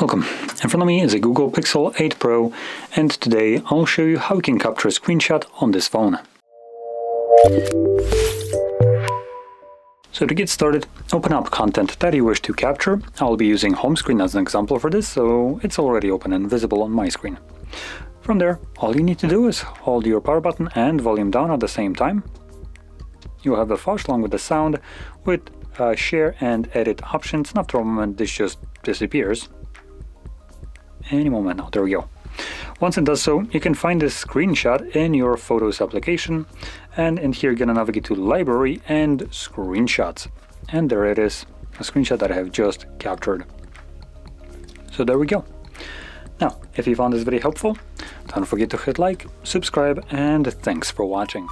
Welcome. In front of me is a Google Pixel 8 Pro, and today I'll show you how you can capture a screenshot on this phone. So to get started, open up content that you wish to capture. I'll be using home screen as an example for this, so it's already open and visible on my screen. From there, all you need to do is hold your power button and volume down at the same time. You have a flash along with the sound with share and edit options, and after a moment this just disappears. Any moment now, there we go. Once it does so, you can find this screenshot in your Photos application, and in here you're gonna navigate to Library and Screenshots. And there it is, a screenshot that I have just captured. So there we go. Now, if you found this video helpful, don't forget to hit like, subscribe, and thanks for watching.